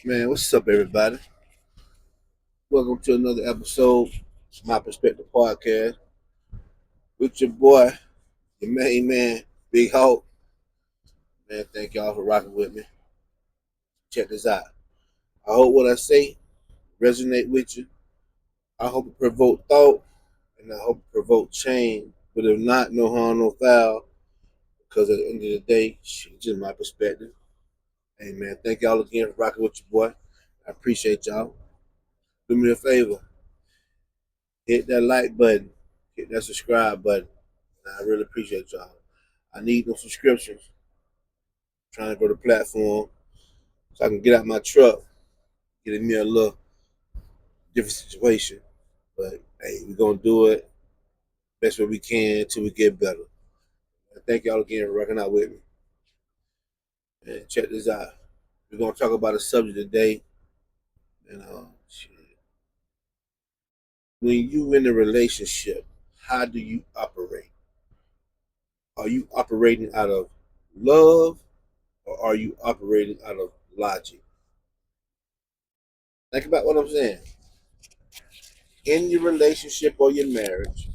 Man, what's up, everybody? Welcome to another episode of My Perspective Podcast with your boy, your main man, Big Hulk. Man, thank y'all for rocking with me. Check this out. I hope what I say resonate with you. I hope it provoke thought, and I hope it provoke change. But if not, no harm, no foul. Because at the end of the day, shit, just my perspective. Hey, man, thank y'all again for rocking with your boy. I appreciate y'all. Do me a favor, hit that like button, hit that subscribe button. I really appreciate y'all. I need those subscriptions. I'm trying to grow the platform so I can get out my truck, get me a little different situation. But hey, we're gonna do it best way we can until we get better. And thank y'all again for rocking out with me. And check this out. We're gonna talk about a subject today. And shit. When you in a relationship, how do you operate? Are you operating out of love or are you operating out of logic? Think about what I'm saying. In your relationship or your marriage,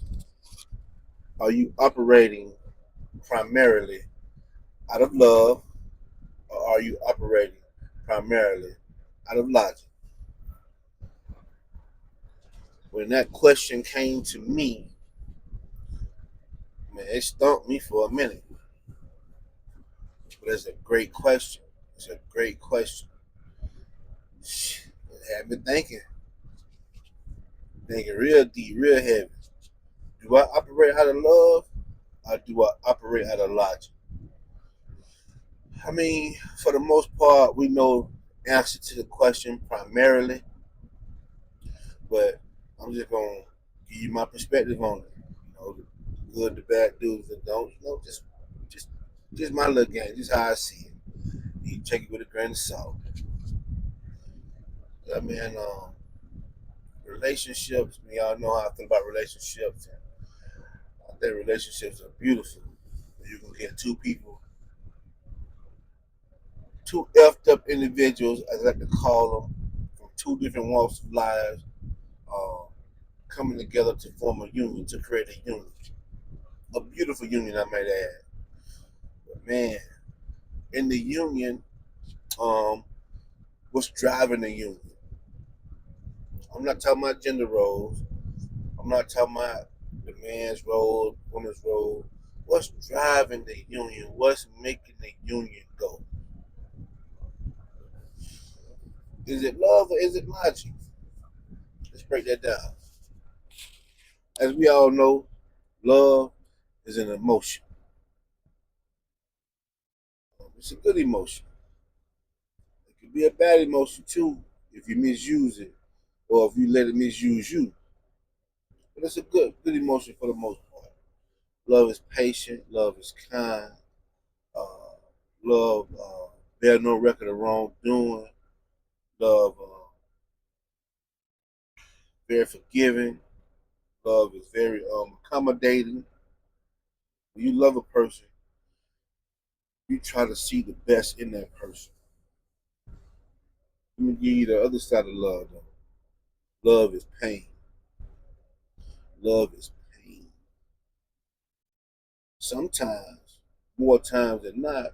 are you operating primarily out of love or are you operating primarily out of logic? When that question came to me, man, it stumped me for a minute. But it's a great question. It's a great question. It had me thinking real deep, real heavy. Do I operate out of love or do I operate out of logic? I mean, for the most part, we know the answer to the question primarily, but I'm just gonna give you my perspective on it. The good, the bad dudes that don't. Just, just my little game. Just how I see it. You take it with a grain of salt. I mean, relationships. Y'all know how I feel about relationships. And I think relationships are beautiful. You can get two people, two effed up individuals, as I like to call them, from two different walks of lives, uh, coming together to form a union, to create a union, a beautiful union, I might add. But man, in the union, um, what's driving the union? I'm not talking about gender roles. I'm not talking about the man's role, woman's role. What's driving the union? What's making the union go? Is it love or is it logic? Let's break that down. As we all know, love is an emotion. It's a good emotion. It could be a bad emotion too if you misuse it or if you let it misuse you. But it's a good emotion for the most part. Love is patient. Love is kind. Uh, love bear no record of wrongdoing. Love very forgiving. Love is very accommodating. When you love a person, you try to see the best in that person. Let me give you the other side of love, though. Love is pain. Love is pain. Sometimes, more times than not,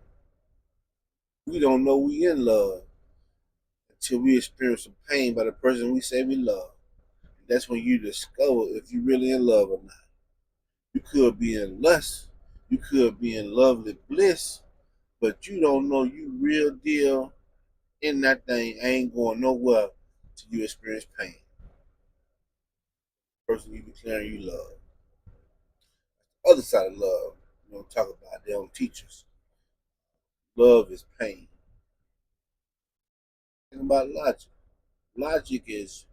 we don't know we in love until we experience some pain by the person we say we love. That's when you discover if you're really in love or not. You could be in lust, you could be in lovely bliss, but you don't know you real deal in that thing ain't going nowhere till you experience pain. The person you declaring you love. Other side of love, you don't talk about. They don't teach us. Love is pain. Think about logic. Logic is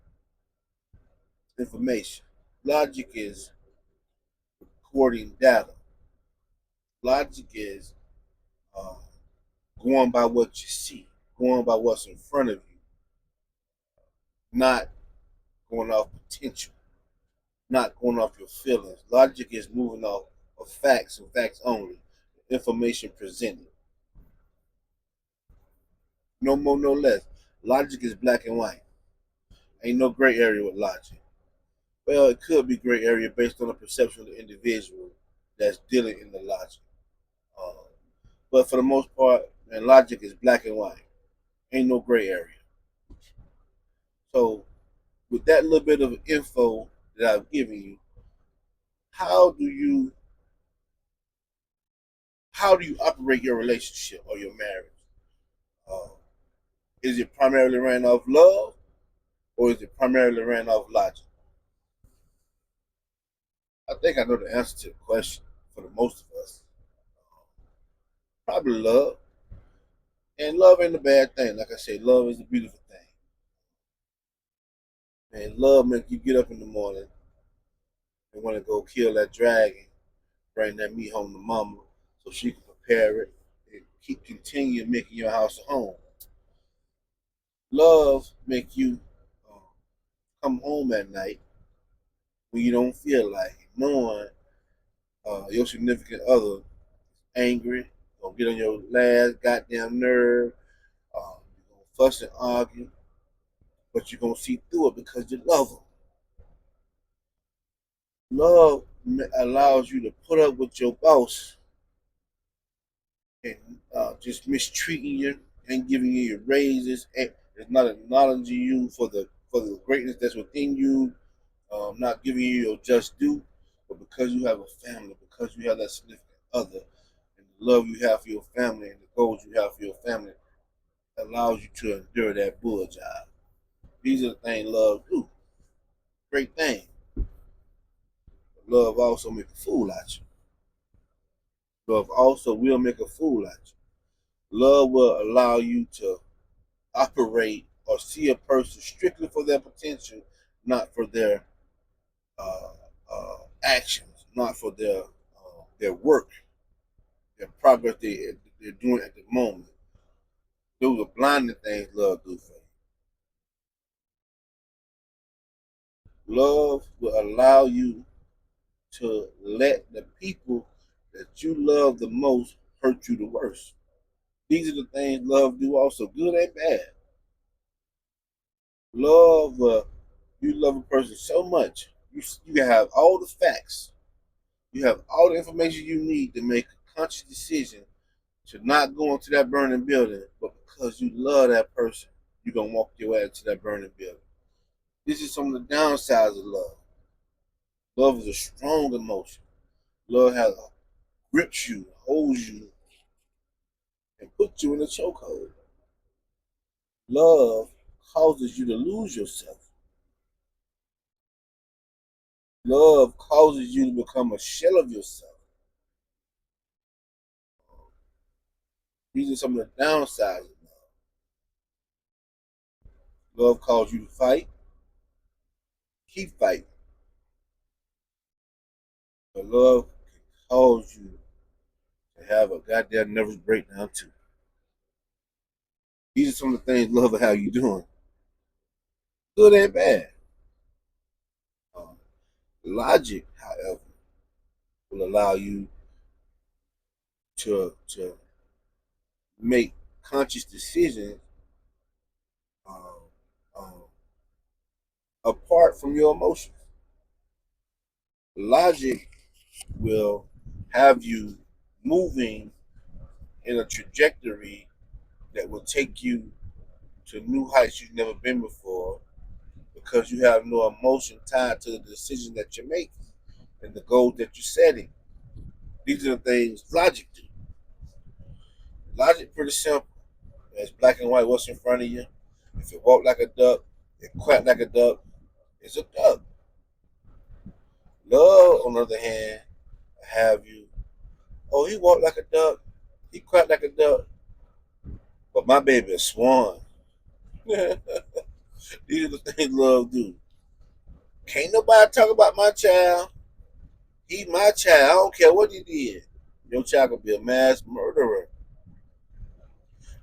information. Logic is recording data. Logic is uh, going by what you see, going by what's in front of you, not going off potential, not going off your feelings. Logic is moving off of facts and facts only, information presented. No more, no less. Logic is black and white. Ain't no gray area with logic. Well, it could be gray area based on the perception of the individual that's dealing in the logic. Uh, but for the most part, man, logic is black and white. Ain't no gray area. So, with that little bit of info that I've given you, how do you how do you operate your relationship or your marriage? Uh, is it primarily ran off love, or is it primarily ran off logic? I think I know the answer to the question for the most of us. Probably love. And love ain't a bad thing. Like I say, love is a beautiful thing. And love makes you get up in the morning and want to go kill that dragon, bring that meat home to mama so she can prepare it and keep continue making your house a home. Love make you uh, come home at night when you don't feel like it, knowing your significant other angry, gonna get on your last goddamn nerve, you're gonna fuss and argue, but you're gonna see through it because you love them. Love allows you to put up with your boss and just mistreating you and giving you your raises and it's not acknowledging you for the greatness that's within you, not giving you your just due, but because you have a family, because you have that significant other, and the love you have for your family and the goals you have for your family allows you to endure that bull job. These are the things love do. Great thing. Love also make a fool out you. Love also will make a fool out you. Love will allow you to operate or see a person strictly for their potential, not for their uh, actions, not for their work, their progress they're doing at the moment. Those are blinding things love do for you. Love will allow you to let the people that you love the most hurt you the worst. These are the things love do also, good and bad. Love, you love a person so much, you have all the facts, you have all the information you need to make a conscious decision to not go into that burning building, but because you love that person, you're gonna walk your way to that burning building. This is some of the downsides of love. Love is a strong emotion. Love has grips you, holds you, and puts you in a chokehold. Love causes you to lose yourself. Love causes you to become a shell of yourself. These are some of the downsides of love. Love calls you to fight, keep fighting. But love can cause you to have a goddamn nervous breakdown too. These are some of the things love and how you doing. Good and bad. Um, Logic, however, will allow you to make conscious decisions um, um, apart from your emotions. Logic will have you moving in a trajectory that will take you to new heights you've never been before because you have no emotion tied to the decision that you're making and the goals that you're setting. These are the things logic do. Logic pretty simple. It's black and white. What's in front of you? If it walk like a duck, it quack like a duck, it's a duck. Love, on the other hand, have you. Oh, he walked like a duck. He quacked like a duck. But my baby is swan. These are the things love do. Can't nobody talk about my child. He my child. I don't care what he did. Your child could be a mass murderer.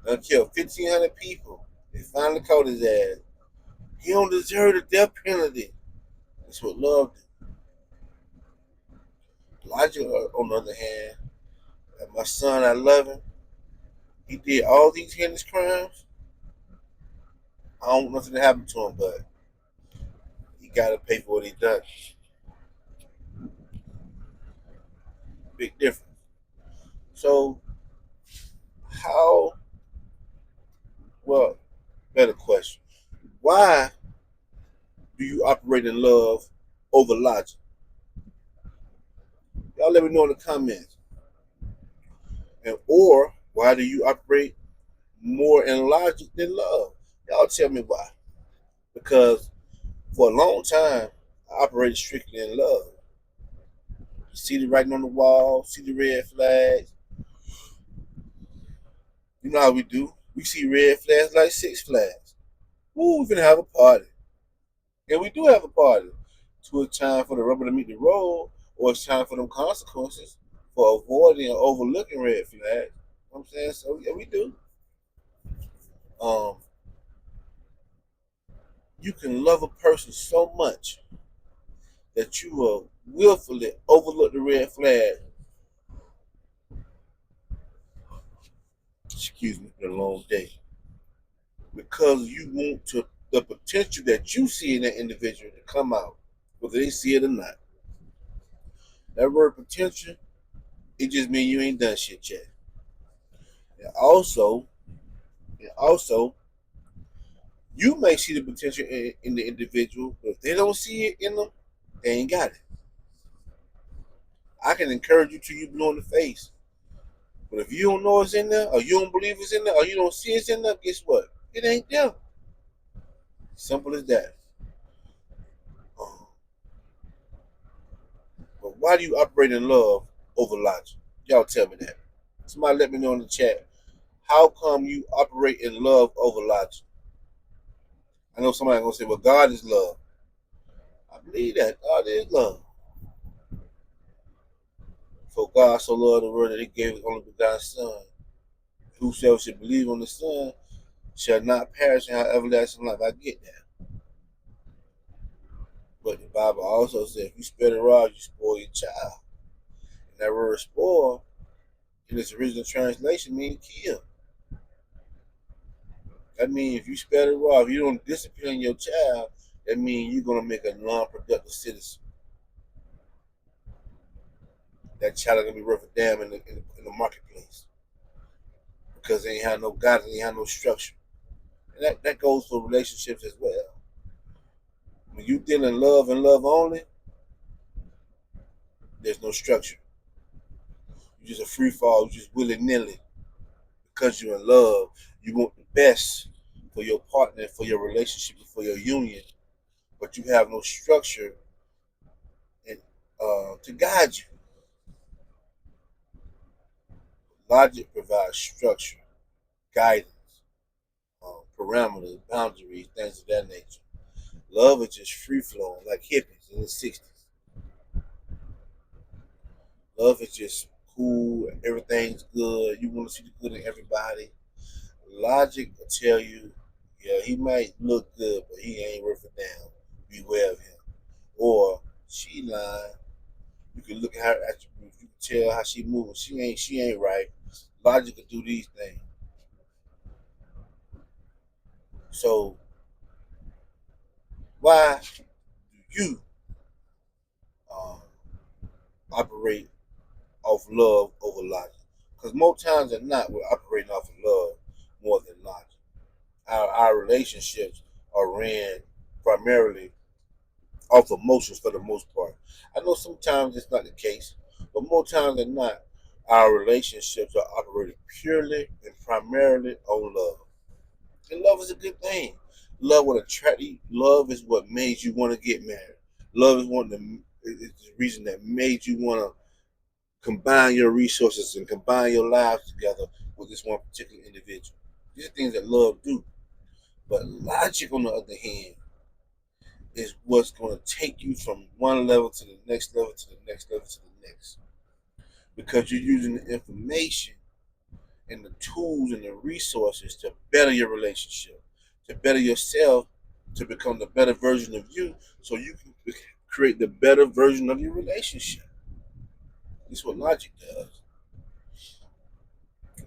Done killed 1,500 people. They finally caught his ass. He don't deserve the death penalty. That's what love do. Elijah, on the other hand, my son, I love him. He did all these heinous crimes. I don't want nothing to happen to him, but he got to pay for what he done. Big difference. So, how, well, better question. Why do you operate in love over logic? Y'all let me know in the comments. And or why do you operate more in logic than love? Y'all tell me why. Because for a long time, I operated strictly in love. You see the writing on the wall, see the red flags. You know how we do. We see red flags like Six Flags. Ooh, we're gonna have a party. And we do have a party. So it's time for the rubber to meet the road, or it's time for them consequences for avoiding or overlooking red flags. You know what I'm saying? So yeah, we do. Um, you can love a person so much that you will willfully overlook the red flag. Excuse me, for a long day. Because you want to the potential that you see in that individual to come out, whether they see it or not. That word potential, it just means you ain't done shit yet. And also, you may see the potential in the individual, but if they don't see it in them, they ain't got it. I can encourage you till you blue in the face. But if you don't know it's in there, or you don't believe it's in there, or you don't see it's in there, guess what? It ain't there. Simple as that. Um, but why do you operate in love over logic? Y'all tell me that. Somebody let me know in the chat. How come you operate in love over logic? I know somebody gonna say, "Well, God is love." I believe that God is love. For God so loved the world that He gave His only begotten Son. Whosoever should believe on the Son shall not perish and have everlasting life. I get that. But the Bible also says, if you spare the rod, you spoil your child. And that word spoil, in its original translation, means kill. That means if you spare the rod, if you don't discipline your child, that means you're going to make a non-productive citizen. That child is going to be worth a damn in the marketplace. Because they ain't have no guidance, they ain't have no structure. And that goes for relationships as well. When you deal in love and love only, there's no structure. You're just a free fall, you're just willy-nilly. Because you're in love, you want the best for your partner, for your relationship, for your union, but you have no structure and, to guide you. Logic provides structure, guidance, parameters, boundaries, things of that nature. Love is just free flowing, like hippies in the 60s. Love is just cool, everything's good, you want to see the good in everybody. Logic will tell you, yeah, he might look good, but he ain't worth a damn. Beware of him. Or she lying. You can look at her attributes. You can tell how she moving. She ain't right. Logic will do these things. So why do you um, operate off love over logic? Because more times than not, we're operating off of love more than logic. Our relationships are ran primarily off emotions for the most part. I know sometimes it's not the case, but more times than not, our relationships are operated purely and primarily on love. And love is a good thing. Love will attract you. Love is what made you want to get married. Love is is the reason that made you want to combine your resources and combine your lives together with this one particular individual. These are things that love do. But logic, on the other hand, is what's going to take you from one level to the next level to the next level to the next. Because you're using the information and the tools and the resources to better your relationship, to better yourself, to become the better version of you, so you can create the better version of your relationship. That's what logic does.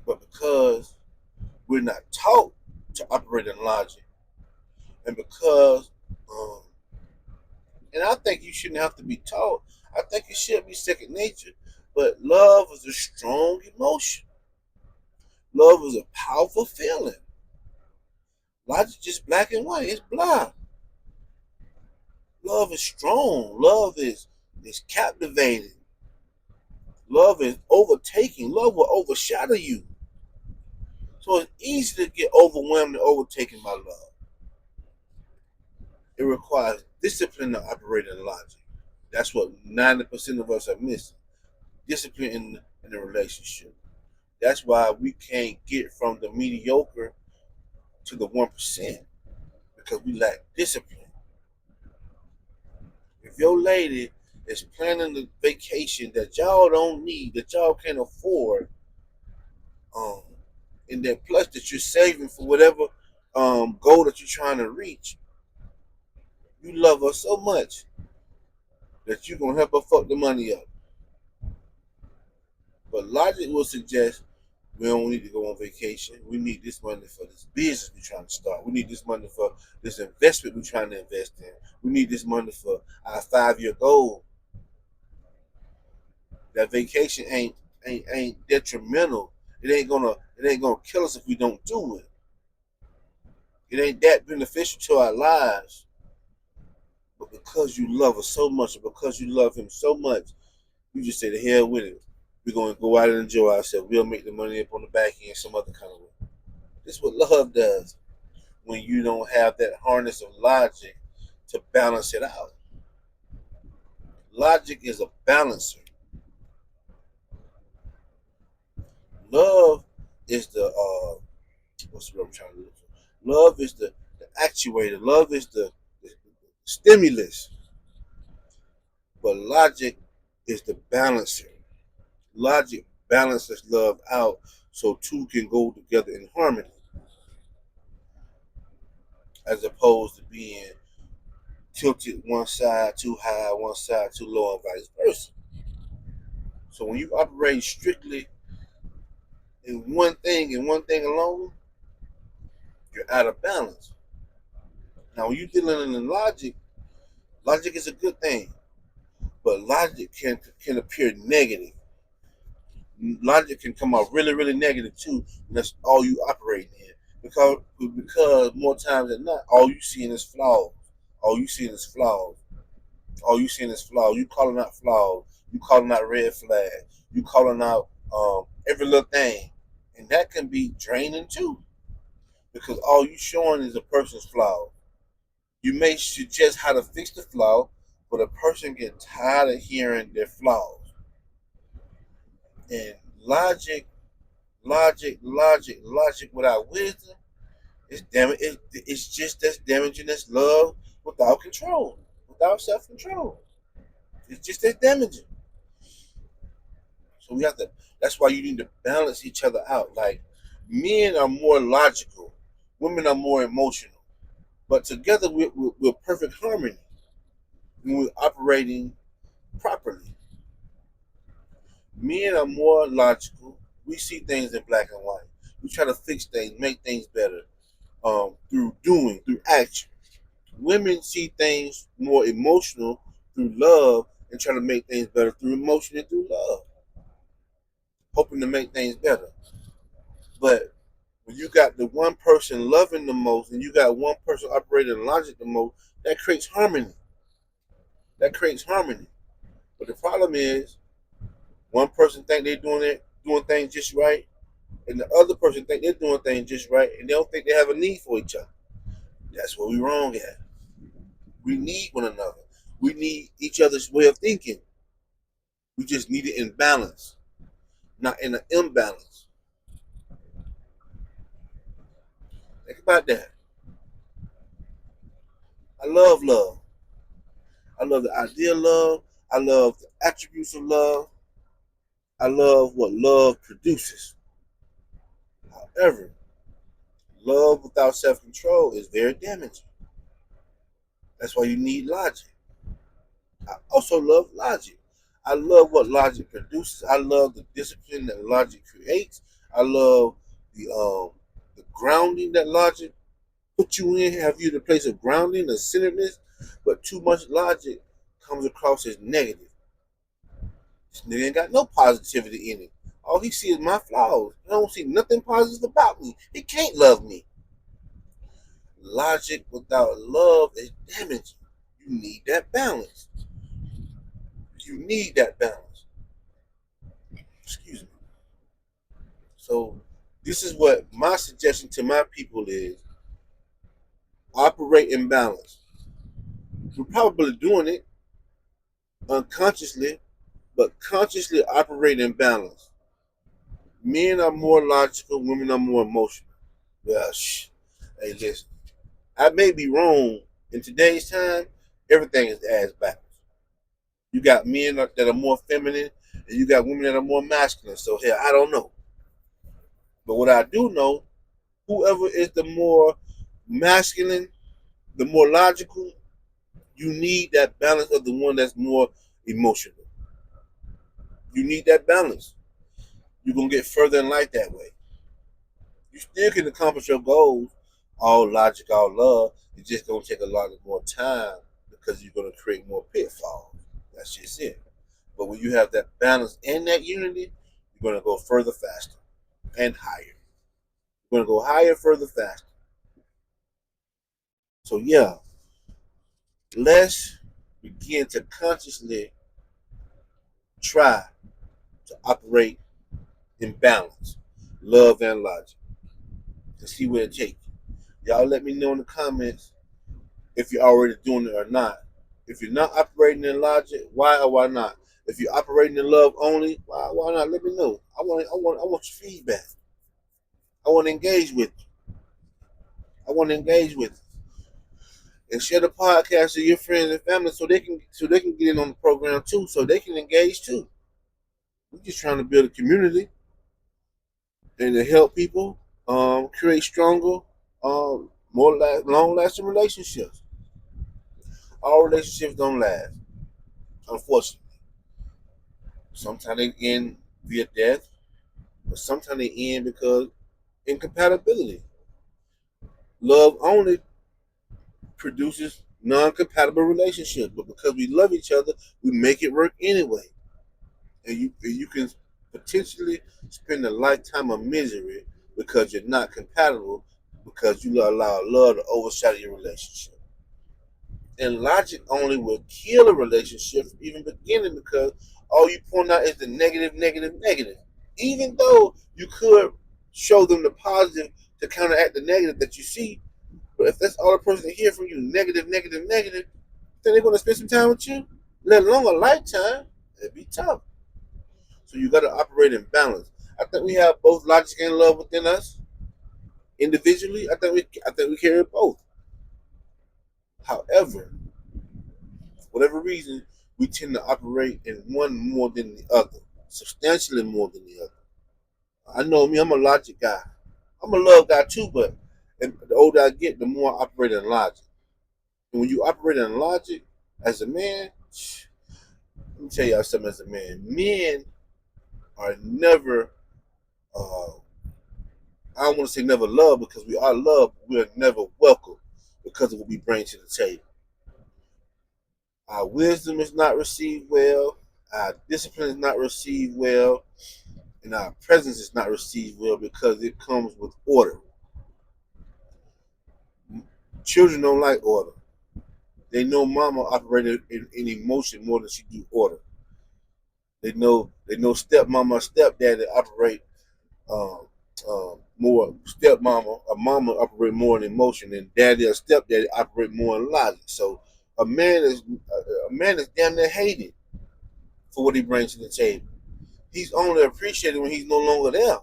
But because we're not taught to operate in logic, And because, um, and I think you shouldn't have to be taught. I think it should be second nature. But love is a strong emotion. Love is a powerful feeling. Logic is just black and white. It's blind. Love is strong. Love is captivating. Love is overtaking. Love will overshadow you. So it's easy to get overwhelmed and overtaken by love. It requires discipline to operate in logic. That's what 90% of us are missing. Discipline in a relationship. That's why we can't get from the mediocre to the 1% because we lack discipline. If your lady is planning the vacation that y'all don't need, that y'all can't afford, um, and that plus that you're saving for whatever goal that you're trying to reach, you love her so much that you're gonna help her fuck the money up. But logic will suggest we don't need to go on vacation. We need this money for this business we're trying to start. We need this money for this investment we're trying to invest in. We need this money for our 5-year goal. That vacation ain't detrimental. It ain't gonna kill us if we don't do it. It ain't that beneficial to our lives. But because you love her so much, or because you love him so much, you just say the hell with it. We're gonna go out and enjoy ourselves. We'll make the money up on the back end some other kind of way. This is what love does when you don't have that harness of logic to balance it out. Logic is a balancer. Love is the what's the word I'm trying to look for? Love is the actuator. Love is the stimulus. But logic is the balancer. Logic balances love out so two can go together in harmony, as opposed to being tilted one side too high, one side too low, and vice versa. So when you operate strictly in one thing and one thing alone, you're out of balance. Now, when you're dealing in logic, logic is a good thing, but logic can appear negative. Logic can come out really, really negative too, and that's all you operate in. Because more times than not, all you seeing is flaws. All you seeing is flaws. All you seeing is flaws. You calling out flaws. You calling out red flags. You calling out every little thing, and that can be draining too. Because all you showing is a person's flaw. You may suggest how to fix the flaw, but a person gets tired of hearing their flaws. And logic without wisdom is it's just as damaging as love without control, without self control. It's just as damaging. So we have to. That's why you need to balance each other out. Like men are more logical, women are more emotional, but together we're perfect harmony when we're operating properly. Men are more logical. We see things in black and white. We try to fix things, make things better through doing, through action. Women see things more emotional through love and try to make things better through emotion and through love, hoping to make things better. But when you got the one person loving the most and you got one person operating logic the most, that creates harmony. That creates harmony. But the problem is one person think they're doing things just right, and the other person think they're doing things just right, and they don't think they have a need for each other. That's where we're wrong at. We need one another. We need each other's way of thinking. We just need it in balance, not in an imbalance. Think about that. I love love. I love the idea of love. I love the attributes of love. I love what love produces. However, love without self control is very damaging. That's why you need logic. I also love logic. I love what logic produces. I love the discipline that logic creates. I love the grounding that logic put you in, have you in a place of grounding and centeredness, but too much logic comes across as negative. This nigga ain't got no positivity in it. All he sees is my flaws. I don't see nothing positive about me. He can't love me. Logic without love is damaging. You need that balance. You need that balance. Excuse me. So this is what my suggestion to my people is: operate in balance. We're probably doing it unconsciously, but consciously operate in balance. Men are more logical, women are more emotional. Yeah, hey, listen, I may be wrong. In today's time, everything is ass backwards. You got men that are more feminine, and you got women that are more masculine. So, hell, I don't know. But what I do know, whoever is the more masculine, the more logical, you need that balance of the one that's more emotional. You need that balance. You're going to get further in life that way. You still can accomplish your goals, all logic, all love. It's just going to take a lot more time because you're going to create more pitfalls. That's just it. But when you have that balance and that unity, you're going to go further, faster, and higher. You're going to go higher, further, faster. So, yeah, let's begin to consciously try to operate in balance, love, and logic, and see where it takes you. Y'all let me know in the comments if you're already doing it or not. If you're not operating in logic, why or why not? If you're operating in love only, why not? Let me know. I want your feedback. I want to engage with you. I want to engage with you. And share the podcast to your friends and family so they can get in on the program too, so they can engage too. We're just trying to build a community and to help people create stronger, more long-lasting relationships. All relationships don't last, unfortunately. Sometimes they end via death, but sometimes they end because incompatibility. Love only produces non-compatible relationships, but because we love each other, we make it work anyway. And you can potentially spend a lifetime of misery because you're not compatible because you allow love to overshadow your relationship. And logic only will kill a relationship from even beginning because all you point out is the negative, negative, negative. Even though you could show them the positive to counteract the negative that you see, but if that's all the person to hear from you, negative, negative, negative, then they're going to spend some time with you, let alone a lifetime. It'd be tough. So you got to operate in balance. I think we have both logic and love within us individually. I think we carry both. However, for whatever reason, we tend to operate in one more than the other, substantially more than the other. I know me, I'm a logic guy. I'm a love guy too, but the older I get, the more I operate in logic. And when you operate in logic as a man, let me tell y'all something as a man. Men are never, uh, I don't want to say never loved because we are loved, we are never welcome because of what we bring to the table. Our wisdom is not received well, our discipline is not received well, and our presence is not received well because it comes with order. Children don't like order. They know mama operated in emotion more than she do order. They know stepmama, stepdaddy operate more stepmama, a mama operate more in emotion, and daddy or stepdaddy operate more in logic. So a man is damn near hated for what he brings to the table. He's only appreciated when he's no longer there,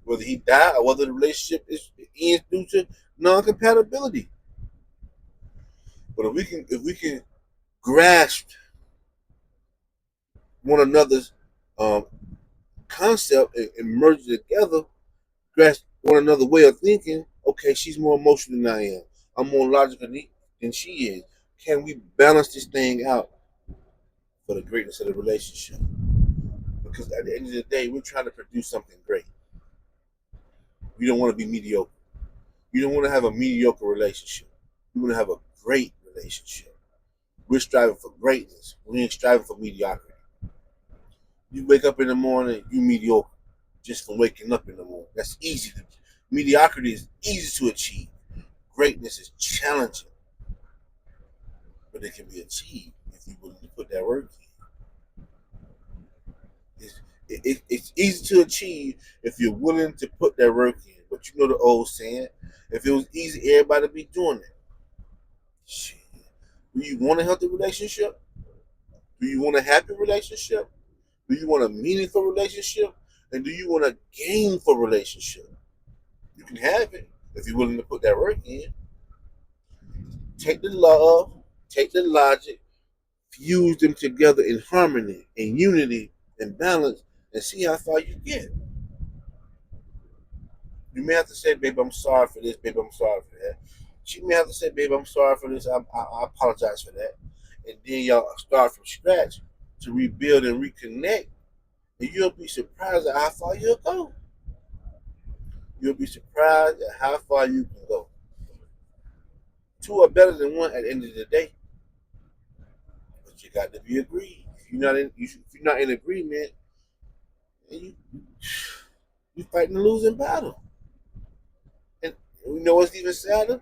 whether he died or whether the relationship ends due to non-compatibility. But if we can grasp one another's um, concept and merge it together, grasp one another way of thinking. Okay, she's more emotional than I am. I'm more logical than she is. Can we balance this thing out for the greatness of the relationship? Because at the end of the day, we're trying to produce something great. We don't want to be mediocre. You don't want to have a mediocre relationship. You want to have a great relationship. We're striving for greatness. We ain't striving for mediocrity. You wake up in the morning, you mediocre just from waking up in the morning. That's easy. Mediocrity is easy to achieve. Greatness is challenging, but it can be achieved if you're willing to put that work in. It's easy to achieve if you're willing to put that work in. But you know the old saying, if it was easy, everybody would be doing it. Shit. Do you want a healthy relationship? Do you want a happy relationship? Do you want a meaningful relationship? And do you want a gainful relationship? You can have it if you're willing to put that work in. Take the love, take the logic, fuse them together in harmony, in unity, in balance, and see how far you get. You may have to say, babe, I'm sorry for this, babe, I'm sorry for that. She may have to say, babe, I'm sorry for this, I apologize for that. And then y'all start from scratch to rebuild and reconnect. And you'll be surprised at how far you'll go. You'll be surprised at how far you can go. Two are better than one at the end of the day. But you got to be agreed. If you're not in agreement, you fighting a losing battle. And you know what's even sadder?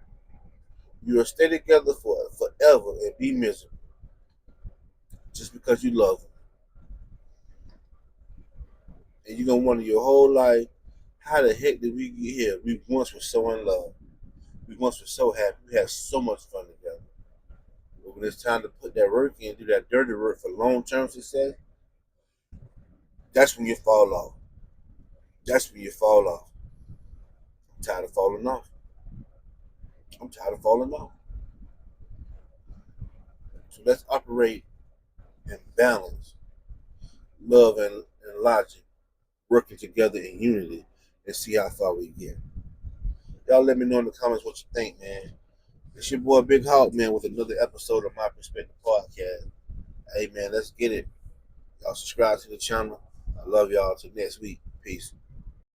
You'll stay together for forever and be miserable just because you love them. And you're gonna wonder your whole life, how the heck did we get here? We once were so in love. We once were so happy. We had so much fun together. But when it's time to put that work in, do that dirty work for long-term success, that's when you fall off. That's when you fall off. I'm tired of falling off. I'm tired of falling off. So let's operate in balance, love and logic, working together in unity, and see how far we get. Y'all let me know in the comments what you think, man. It's your boy Big Hawk, man, with another episode of My Perspective Podcast. Hey, man, let's get it. Y'all subscribe to the channel. I love y'all. Till next week. Peace.